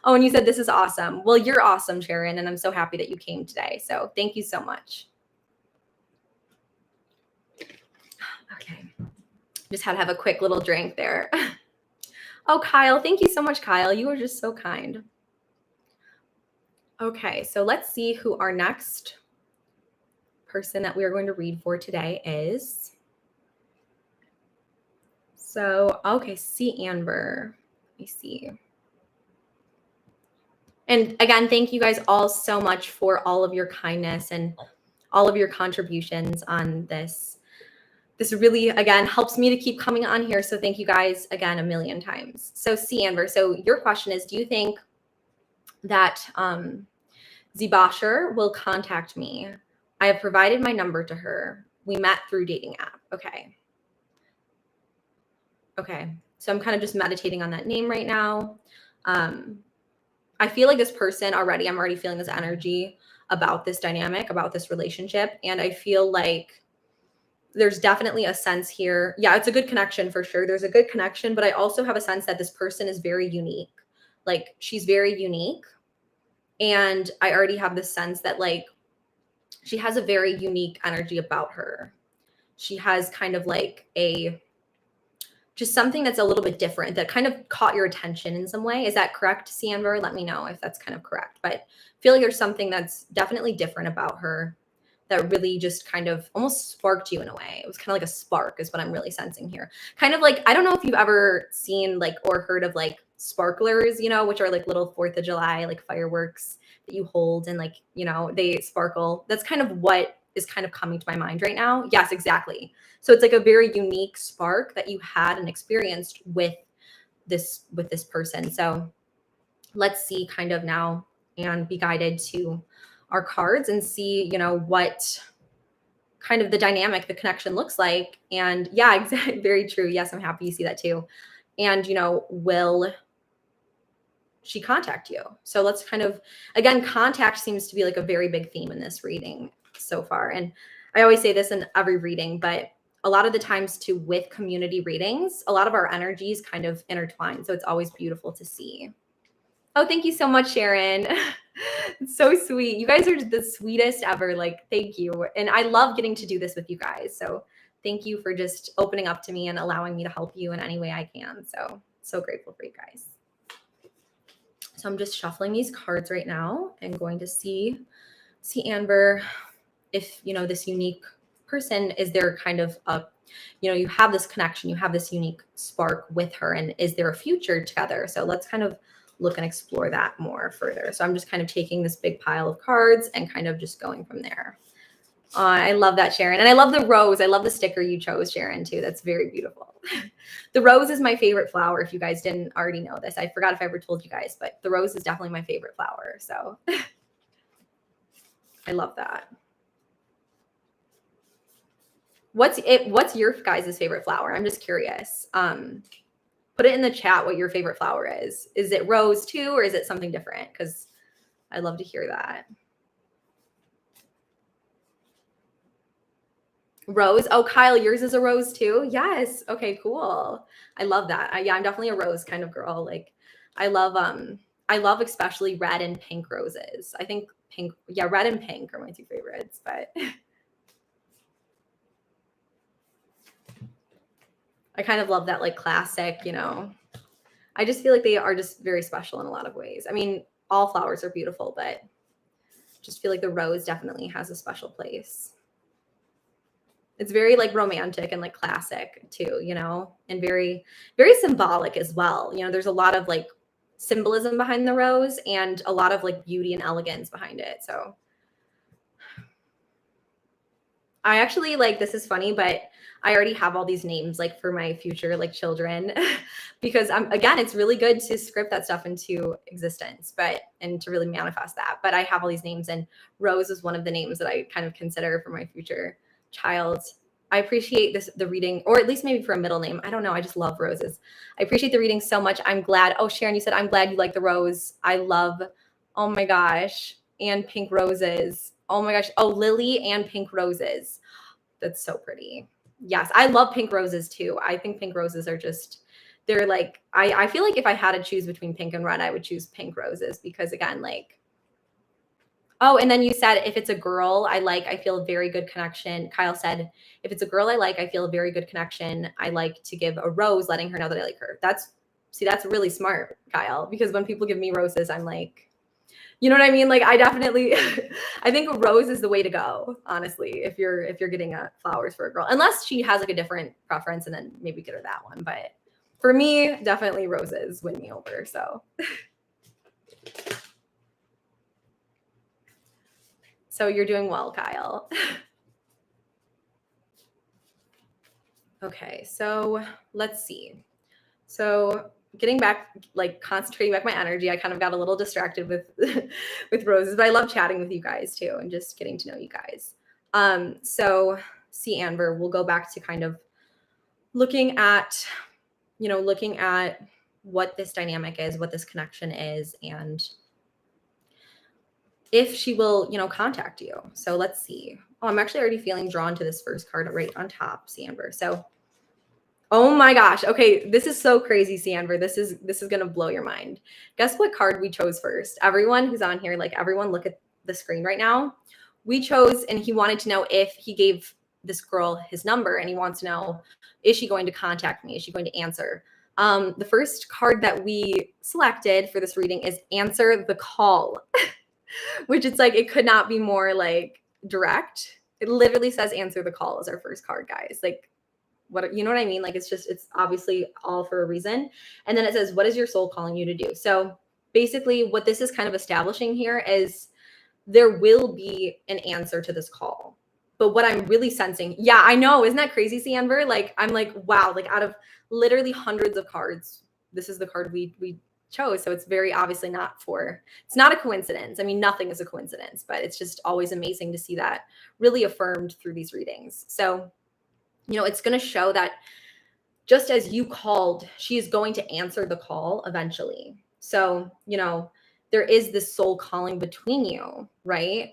Oh, and you said this is awesome. Well, you're awesome, Sharon, and I'm so happy that you came today. So thank you so much. Okay. Just had to have a quick little drink there. Oh, Kyle, thank you so much, Kyle. You are just so kind. Okay, so let's see who our next person that we are going to read for today is. So, okay, see Amber. Let me see. And again, thank you guys all so much for all of your kindness and all of your contributions on this. This really, again, helps me to keep coming on here. So thank you guys again a million times. So see Amber, so your question is, do you think that Zibasher will contact me? I have provided my number to her. We met through dating app. Okay. Okay. So I'm kind of just meditating on that name right now. I feel like this person already, I'm already feeling this energy about this dynamic, about this relationship. And I feel like there's definitely a sense here. Yeah, it's a good connection for sure. There's a good connection, but I also have a sense that this person is very unique. Like she's very unique. And I already have this sense that like she has a very unique energy about her. She has kind of like just something that's a little bit different that kind of caught your attention in some way. Is that correct, Amber? Let me know if that's kind of correct. But I feel like there's something that's definitely different about her that really just kind of almost sparked you in a way. It was kind of like a spark is what I'm really sensing here. Kind of like, I don't know if you've ever seen like or heard of like sparklers, you know, which are like little 4th of July, like fireworks that you hold and like, you know, they sparkle. That's kind of what is kind of coming to my mind right now. Yes, exactly. So it's like a very unique spark that you had and experienced with this person. So let's see kind of now and be guided to our cards and see, you know, what kind of the dynamic, the connection looks like. And yeah, exactly. Very true. Yes, I'm happy you see that too. And, you know, will she contact you? So let's kind of, again, contact seems to be like a very big theme in this reading so far. And I always say this in every reading, but a lot of the times too, with community readings, a lot of our energies kind of intertwine. So it's always beautiful to see. Oh, thank you so much, Sharon. It's so sweet. You guys are the sweetest ever. Like, thank you. And I love getting to do this with you guys. So thank you for just opening up to me and allowing me to help you in any way I can. So grateful for you guys. So I'm just shuffling these cards right now and going to see Amber, if, you know, this unique person, is there kind of a, you know, you have this connection, you have this unique spark with her, and is there a future together? So let's kind of look and explore that more further. So I'm just kind of taking this big pile of cards and kind of just going from there. I love that, Sharon. And I love the rose. I love the sticker you chose, Sharon, too. That's very beautiful. The rose is my favorite flower, if you guys didn't already know this. I forgot if I ever told you guys, but the rose is definitely my favorite flower. So I love that. What's your guys' favorite flower? I'm just curious. Put it in the chat what your favorite flower is. Is it rose too, or is it something different? Because I'd love to hear that. Rose. Oh, Kyle, yours is a rose too? Yes. Okay, cool. I love that. Yeah, I'm definitely a rose kind of girl. Like I love especially red and pink roses. I think pink, yeah, red and pink are my two favorites, but I kind of love that like classic, you know. I just feel like they are just very special in a lot of ways. I mean, all flowers are beautiful, but just feel like the rose definitely has a special place. It's very like romantic and like classic too, you know, and very, very symbolic as well. You know, there's a lot of like symbolism behind the rose and a lot of like beauty and elegance behind it. So I actually like, this is funny, but I already have all these names like for my future like children because again, it's really good to script that stuff into existence, and to really manifest that. But I have all these names, and Rose is one of the names that I kind of consider for my future child. I appreciate the reading, or at least maybe for a middle name. I don't know. I just love roses. I appreciate the reading so much. I'm glad. Oh, Sharon, you said I'm glad you like the rose. I love, oh my gosh, and pink roses. Oh my gosh. Oh, lily and pink roses. That's so pretty. Yes, I love pink roses too. I think pink roses are just, they're like, I feel like if I had to choose between pink and red, I would choose pink roses because again, like, oh, and then you said if it's a girl I feel a very good connection. Kyle said, if it's a girl I feel a very good connection. I like to give a rose, letting her know that I like her. That's really smart, Kyle, because when people give me roses, I'm like, you know what I mean? Like I definitely, I think a rose is the way to go, honestly, if you're getting flowers for a girl, unless she has like a different preference and then maybe get her that one. But for me, definitely roses win me over. So. So you're doing well, Kyle. Okay, so let's see. So getting back, like concentrating back my energy, I kind of got a little distracted with with roses, but I love chatting with you guys too and just getting to know you guys. So see, Amber, we'll go back to kind of looking at what this dynamic is, what this connection is, and if she will, contact you. So let's see. Oh, I'm actually already feeling drawn to this first card right on top, see, Amber. So oh my gosh. Okay, this is so crazy, Amber. This is gonna blow your mind. Guess what card we chose first? Everyone who's on here, like everyone look at the screen right now. We chose, and he wanted to know if he gave this girl his number, and he wants to know, is she going to contact me? Is she going to answer? The first card that we selected for this reading is answer the call, which it's like, it could not be more like direct. It literally says answer the call as our first card, guys. Like, what, you know what I mean? Like, it's obviously all for a reason. And then it says, what is your soul calling you to do? So basically what this is kind of establishing here is there will be an answer to this call. But what I'm really sensing, yeah, I know. Isn't that crazy, Amber? Like, I'm like, wow, like out of literally hundreds of cards, this is the card we chose. So it's very obviously it's not a coincidence. I mean, nothing is a coincidence, but it's just always amazing to see that really affirmed through these readings. So it's going to show that just as you called, she is going to answer the call eventually. So, there is this soul calling between you, right?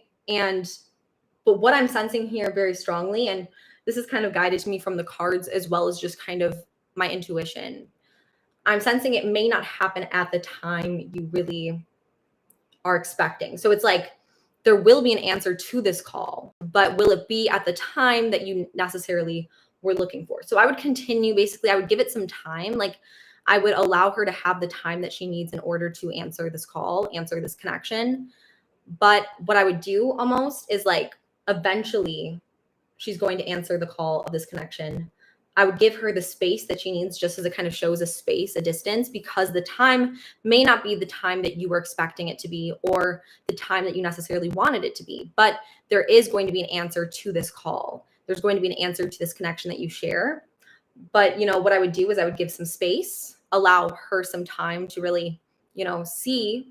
But what I'm sensing here very strongly, and this is kind of guided to me from the cards as well as just kind of my intuition, I'm sensing it may not happen at the time you really are expecting. So it's like, there will be an answer to this call, but will it be at the time that you necessarily were looking for? So I would continue, basically, I would give it some time. Like I would allow her to have the time that she needs in order to answer this call, answer this connection. But what I would do almost is like, eventually she's going to answer the call of this connection. I would give her the space that she needs, just as it kind of shows a space, a distance, because the time may not be the time that you were expecting it to be or the time that you necessarily wanted it to be. But there is going to be an answer to this call. There's going to be an answer to this connection that you share. But, what I would do is I would give some space, allow her some time to really, see.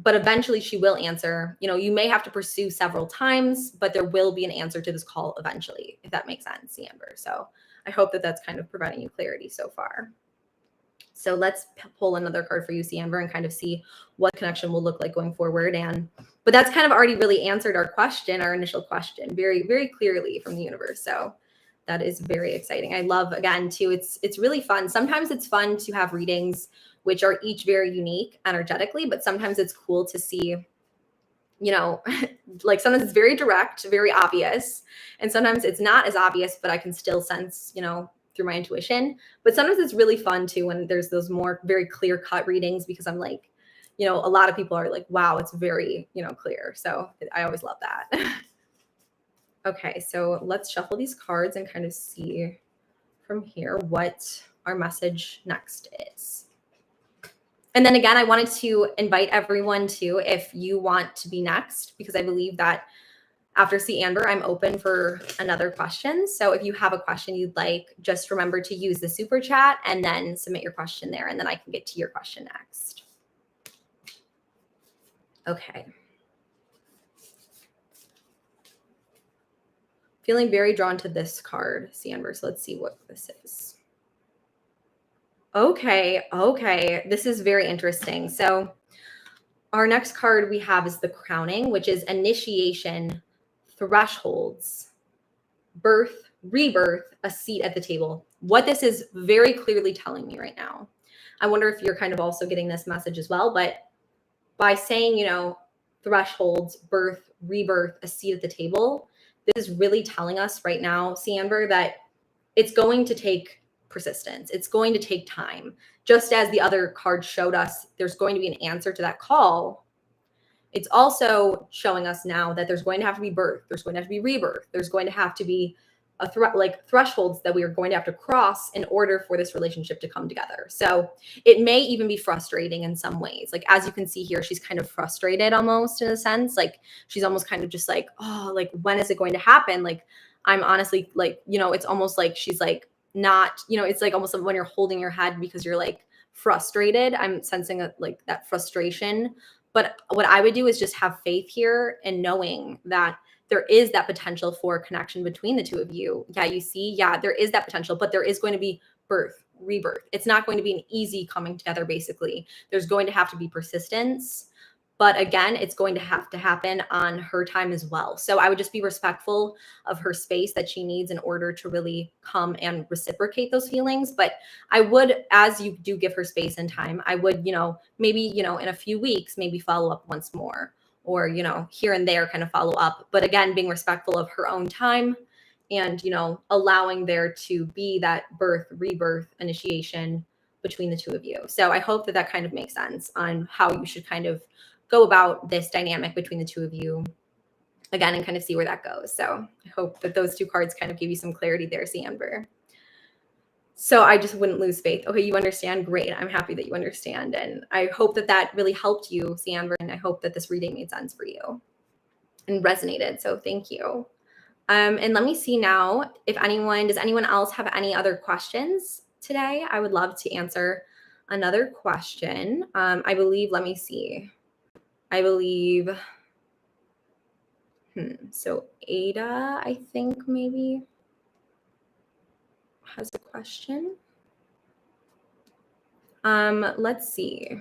But eventually she will answer. You may have to pursue several times, but there will be an answer to this call eventually, if that makes sense, Amber. So I hope that that's kind of providing you clarity so far. So let's pull another card for you, Amber, and kind of see what connection will look like going forward. But that's kind of already really answered our question, our initial question, very, very clearly from the universe. So that is very exciting. I love, again, too, it's really fun. Sometimes it's fun to have readings which are each very unique energetically, but sometimes it's cool to see, like sometimes it's very direct, very obvious, and sometimes it's not as obvious, but I can still sense, through my intuition. But sometimes it's really fun too when there's those more very clear cut readings, because I'm like, a lot of people are like, wow, it's very, clear. So I always love that. Okay, so let's shuffle these cards and kind of see from here what our message next is. And then again, I wanted to invite everyone to, if you want to be next, because I believe that After C Amber, I'm open for another question. So if you have a question you'd like, just remember to use the super chat and then submit your question there, and then I can get to your question next. Okay. Feeling very drawn to this card, C Amber. So let's see what this is. Okay. This is very interesting. So our next card we have is the crowning, which is initiation, thresholds, birth, rebirth, a seat at the table. What this is very clearly telling me right now. I wonder if you're kind of also getting this message as well, but by saying, thresholds, birth, rebirth, a seat at the table, this is really telling us right now, Amber, that it's going to take persistence. It's going to take time. Just as the other card showed us, there's going to be an answer to that call. It's also showing us now that there's going to have to be birth. There's going to have to be rebirth. There's going to have to be thresholds that we are going to have to cross in order for this relationship to come together. So it may even be frustrating in some ways. Like, as you can see here, she's kind of frustrated almost in a sense. Like, she's almost kind of just like, oh, like, when is it going to happen? Like, I'm honestly like, it's almost like she's like not, it's like almost like when you're holding your head because you're like frustrated. I'm sensing like that frustration. But what I would do is just have faith here and knowing that there is that potential for connection between the two of you. Yeah, you see, there is that potential, but there is going to be birth, rebirth. It's not going to be an easy coming together, basically. There's going to have to be persistence. But again, it's going to have to happen on her time as well. So I would just be respectful of her space that she needs in order to really come and reciprocate those feelings. But I would, as you do give her space and time, I would, maybe, in a few weeks, maybe follow up once more, or, here and there kind of follow up. But again, being respectful of her own time and, allowing there to be that birth, rebirth, initiation between the two of you. So I hope that that kind of makes sense on how you should kind of go about this dynamic between the two of you again and kind of see where that goes. So I hope that those two cards kind of give you some clarity there, Amber. So I just wouldn't lose faith. Okay, you understand. Great. I'm happy that you understand. And I hope that that really helped you, Amber. And I hope that this reading made sense for you and resonated. So thank you. And let me see now if does anyone else have any other questions today? I would love to answer another question. I believe, let me see. So Ada, I think maybe has a question. Let's see.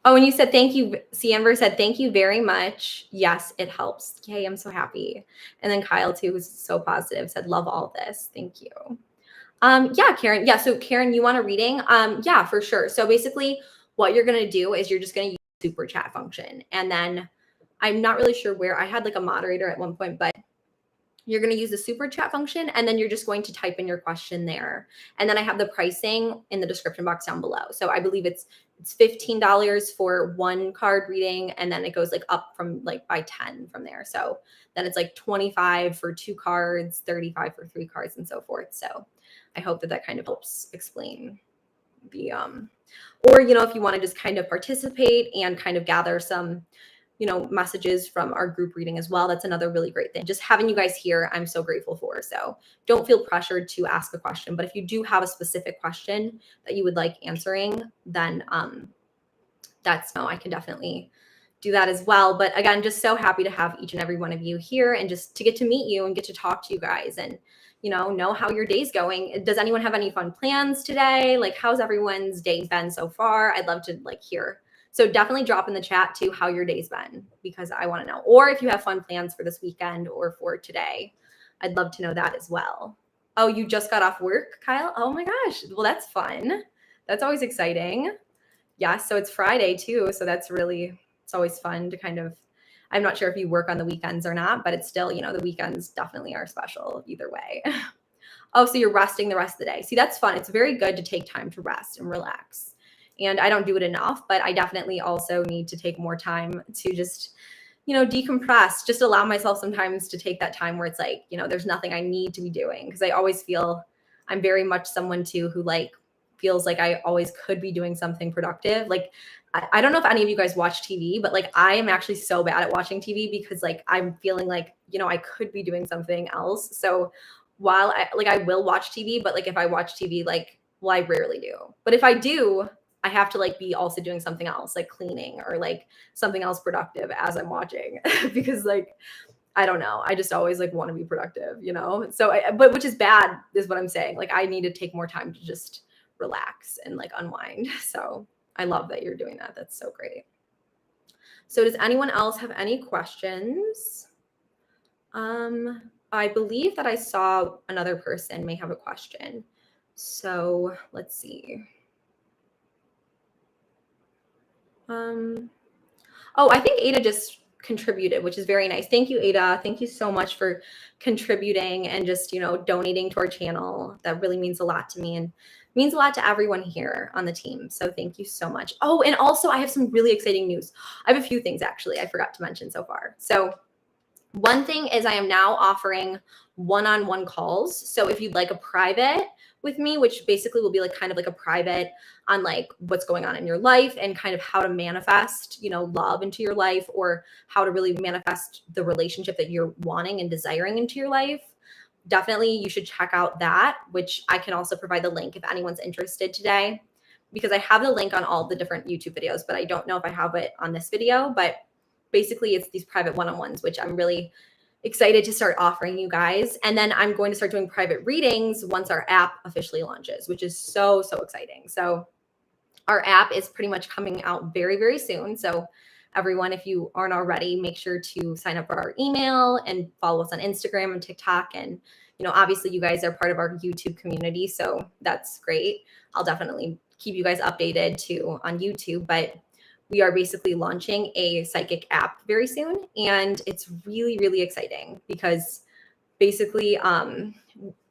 Oh, and you said thank you. Amber said thank you very much. Yes, it helps. Okay, I'm so happy. And then Kyle too was so positive, said love all this. Thank you. Yeah, Karen. Yeah, so Karen, you want a reading? Yeah, for sure. So basically what you're gonna do is you're just gonna use the super chat function. And then I'm not really sure where I had like a moderator at one point, but you're going to use the super chat function and then you're just going to type in your question there. And then I have the pricing in the description box down below. So I believe it's $15 for one card reading. And then it goes like up from like by 10 from there. So then it's like 25 for 2 cards, 35 for 3 cards and so forth. So I hope that that kind of helps explain the, or, if you want to just kind of participate and kind of gather some, messages from our group reading as well. That's another really great thing. Just having you guys here, I'm so grateful for. So don't feel pressured to ask a question, but if you do have a specific question that you would like answering, then I can definitely do that as well. But again, just so happy to have each and every one of you here and just to get to meet you and get to talk to you guys and, know how your day's going. Does anyone have any fun plans today? Like, how's everyone's day been so far? I'd love to hear. So definitely drop in the chat too how your day's been because I want to know. Or if you have fun plans for this weekend or for today, I'd love to know that as well. Oh, you just got off work, Kyle? Oh my gosh. Well, that's fun. That's always exciting. Yeah, so it's Friday too. So it's always fun to kind of, I'm not sure if you work on the weekends or not, but it's still, the weekends definitely are special either way. Oh, so you're resting the rest of the day. See, that's fun. It's very good to take time to rest and relax. And I don't do it enough, but I definitely also need to take more time to just, decompress, just allow myself sometimes to take that time where it's like, there's nothing I need to be doing. Cause I always feel I'm very much someone too who feels like I always could be doing something productive. Like, I don't know if any of you guys watch TV, but like I am actually so bad at watching TV because like I'm feeling like, you know, I could be doing something else. So while I will watch TV, but like if I watch TV, like, well, I rarely do. But if I do, I have to like be also doing something else, like cleaning or like something else productive as I'm watching because like I don't know. I just always like want to be productive, you know? So, but which is bad is what I'm saying. Like, I need to take more time to just relax and like unwind. So, I love that you're doing that. That's so great. So, does anyone else have any questions? I believe that I saw another person may have a question. So, let's see. Oh, I think Ada just contributed, which is very nice. Thank you, Ada. Thank you so much for contributing and just, you know, donating to our channel. That really means a lot to me and means a lot to everyone here on the team. So thank you so much. Oh, and also I have some really exciting news. I have a few things actually I forgot to mention so far. So one thing is I am now offering one-on-one calls. So if you'd like a private with me, which basically will be like kind of like a private on like what's going on in your life and kind of how to manifest, you know, love into your life or how to really manifest the relationship that you're wanting and desiring into your life, definitely you should check out that, which I can also provide the link if anyone's interested today, because I have the link on all the different YouTube videos, but I don't know if I have it on this video. But basically it's these private one-on-ones, which I'm really excited to start offering you guys. And then I'm going to start doing private readings once our app officially launches, which is so, so exciting. So our app is pretty much coming out very, very soon. So everyone, if you aren't already, make sure to sign up for our email and follow us on Instagram and TikTok. And, you know, obviously you guys are part of our YouTube community, so that's great. I'll definitely keep you guys updated too on YouTube, but we are basically launching a psychic app very soon. And it's really, really exciting because basically,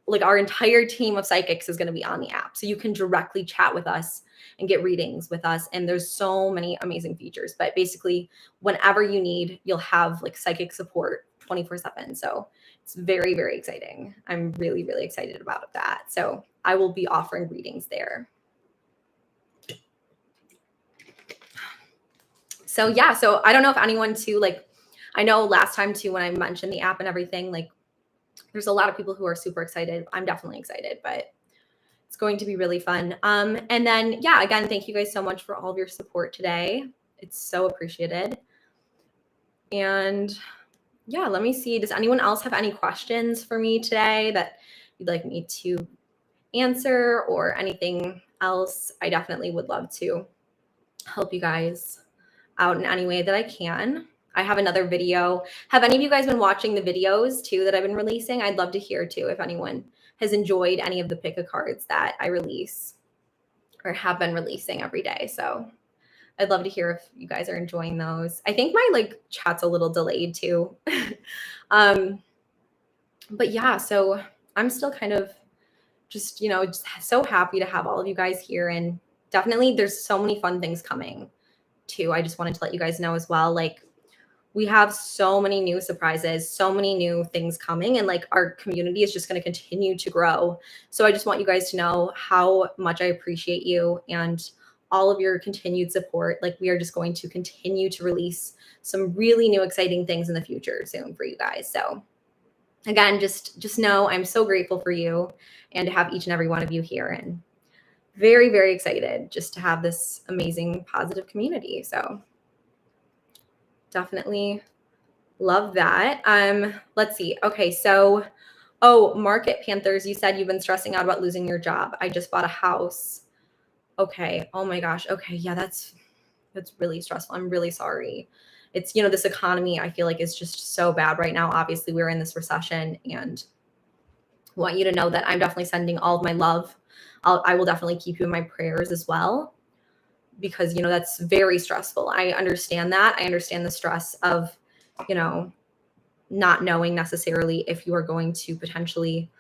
like our entire team of psychics is going to be on the app. So you can directly chat with us and get readings with us. And there's so many amazing features, but basically whenever you need, you'll have like psychic support 24/7. So it's very, very exciting. I'm really, really excited about that. So I will be offering readings there. So yeah, so I don't know if anyone too, like, I know last time too, when I mentioned the app and everything, like there's a lot of people who are super excited. I'm definitely excited, but it's going to be really fun. And then, yeah, again, thank you guys so much for all of your support today. It's so appreciated. And yeah, let me see. Does anyone else have any questions for me today that you'd like me to answer or anything else? I definitely would love to help you guys out in any way that I can. I have another video. Have any of you guys been watching the videos too that I've been releasing? I'd love to hear too if anyone has enjoyed any of the pick a cards that I release or have been releasing every day. So I'd love to hear if you guys are enjoying those. I think my like chat's a little delayed too. But yeah, so I'm still kind of just, you know, just so happy to have all of you guys here. And definitely there's so many fun things coming too. I just wanted to let you guys know as well. Like we have so many new surprises, so many new things coming, and like our community is just going to continue to grow. So I just want you guys to know how much I appreciate you and all of your continued support. Like we are just going to continue to release some really new exciting things in the future soon for you guys. So again, just know I'm so grateful for you and to have each and every one of you here, and very, very excited just to have this amazing positive community. So definitely love that. Let's see. Okay, so Market Panthers, you said you've been stressing out about losing your job. I just bought a house. Okay. Oh my gosh. Okay, yeah, that's really stressful. I'm really sorry. It's, you know, this economy I feel like is just so bad right now. Obviously, we're in this recession, and I want you to know that I'm definitely sending all of my love. I will definitely keep you in my prayers as well, because, you know, that's very stressful. I understand that. I understand the stress of, you know, not knowing necessarily if you are going to potentially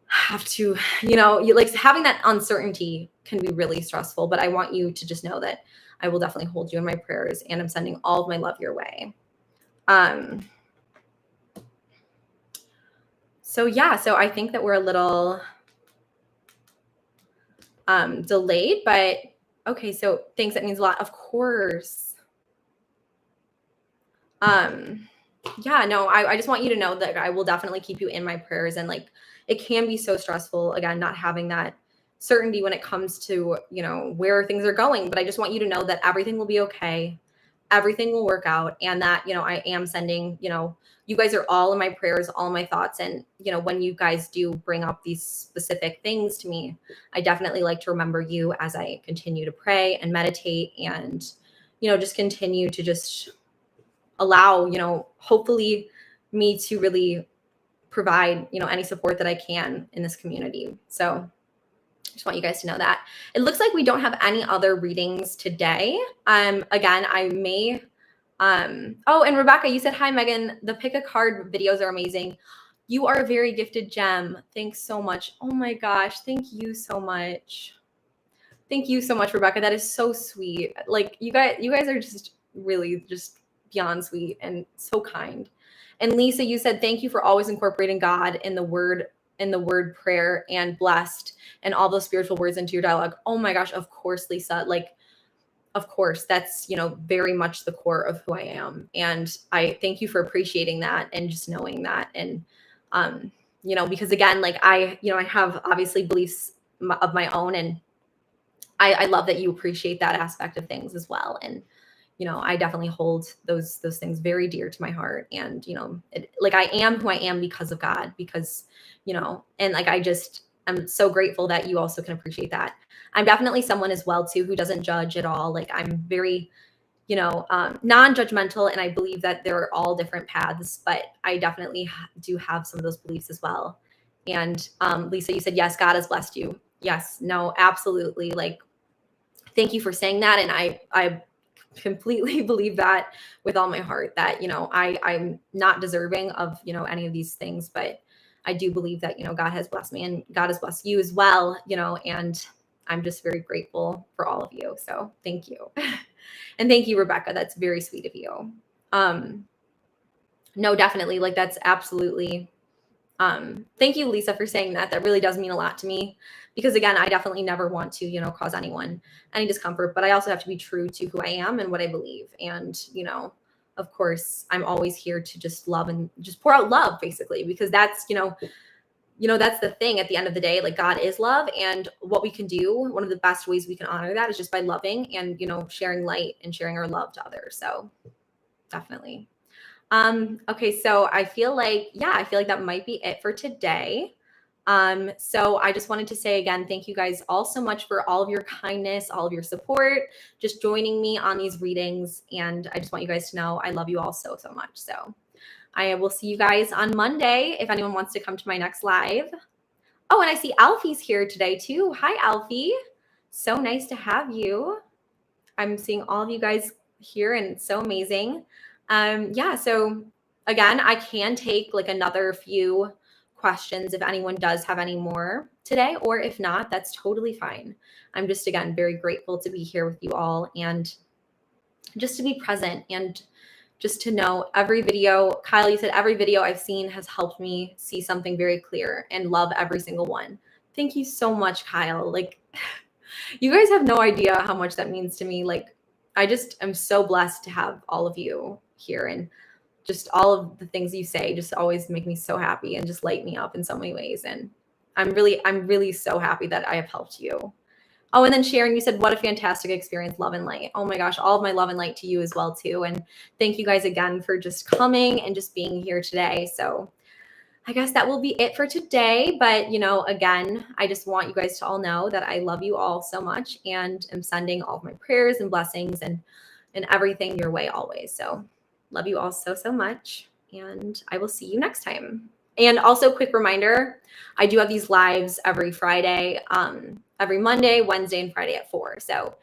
have to, you know, like having that uncertainty can be really stressful. But I want you to just know that I will definitely hold you in my prayers, and I'm sending all of my love your way. So yeah, so I think that we're a little delayed, but okay. So thanks. That means a lot. Of course. Yeah, no, I just want you to know that I will definitely keep you in my prayers. And like, it can be so stressful, again, not having that certainty when it comes to, you know, where things are going. But I just want you to know that everything will be okay. Everything will work out. And that, you know, I am sending, you know, you guys are all in my prayers, all my thoughts. And, you know, when you guys do bring up these specific things to me, I definitely like to remember you as I continue to pray and meditate and, you know, just continue to just allow, you know, hopefully me to really provide, you know, any support that I can in this community. So I just want you guys to know that. It looks like we don't have any other readings today. Again, I may oh, and Rebecca, you said hi, Megan. The pick a card videos are amazing. You are a very gifted gem. Thanks so much. Oh my gosh, thank you so much. Thank you so much, Rebecca. That is so sweet. Like you guys are just really just beyond sweet and so kind. And Lisa, you said thank you for always incorporating God in the word prayer and blessed and all those spiritual words into your dialogue. Oh my gosh, of course, Lisa. Like, of course, that's, you know, very much the core of who I am. And I thank you for appreciating that and just knowing that. And you know, because again, like I have obviously beliefs of my own, and I love that you appreciate that aspect of things as well. And, you know, I definitely hold those things very dear to my heart. And, you know, like I am who I am because of God, because, you know, and like, I'm so grateful that you also can appreciate that. I'm definitely someone as well too, who doesn't judge at all. Like I'm very, you know, non-judgmental. And I believe that there are all different paths, but I definitely do have some of those beliefs as well. And Lisa, you said, yes, God has blessed you. Yes, no, absolutely. Like, thank you for saying that. And I completely believe that with all my heart, that, you know, I'm not deserving of, you know, any of these things, but I do believe that, you know, God has blessed me and God has blessed you as well, you know, and I'm just very grateful for all of you. So thank you. And thank you, Rebecca. That's very sweet of you. No, definitely. Like that's absolutely, thank you, Lisa, for saying that. That really does mean a lot to me, because again, I definitely never want to, you know, cause anyone any discomfort, but I also have to be true to who I am and what I believe. And, you know, of course, I'm always here to just love and just pour out love, basically, because that's, you know, that's the thing at the end of the day. Like God is love, and what we can do, one of the best ways we can honor that is just by loving and, you know, sharing light and sharing our love to others. So definitely. Okay, so I feel like that might be it for today. So I just wanted to say again, thank you guys all so much for all of your kindness, all of your support, just joining me on these readings. And I just want you guys to know I love you all so, so much. So I will see you guys on Monday if anyone wants to come to my next live. Oh, and I see Alfie's here today too. Hi, Alfie. So nice to have you. I'm seeing all of you guys here, and it's so amazing. Yeah, so again, I can take like another few questions if anyone does have any more today, or if not, that's totally fine. I'm just, again, very grateful to be here with you all and just to be present and just to know every video. Kyle, you said every video I've seen has helped me see something very clear and love every single one. Thank you so much, Kyle. Like, you guys have no idea how much that means to me. Like, I just am so blessed to have all of you here, and just all of the things you say just always make me so happy and just light me up in so many ways. And I'm really so happy that I have helped you. Oh, and then Sharon, you said, what a fantastic experience, love and light. Oh my gosh, all of my love and light to you as well too. And thank you guys again for just coming and just being here today. So I guess that will be it for today. But, you know, again, I just want you guys to all know that I love you all so much and am sending all of my prayers and blessings and everything your way always. So love you all so, so much. And I will see you next time. And also, quick reminder, I do have these lives every Friday, every Monday, Wednesday, and Friday at 4. So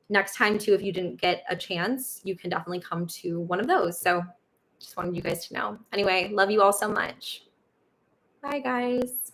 next time too, if you didn't get a chance, you can definitely come to one of those. So just wanted you guys to know. Anyway, love you all so much. Bye, guys.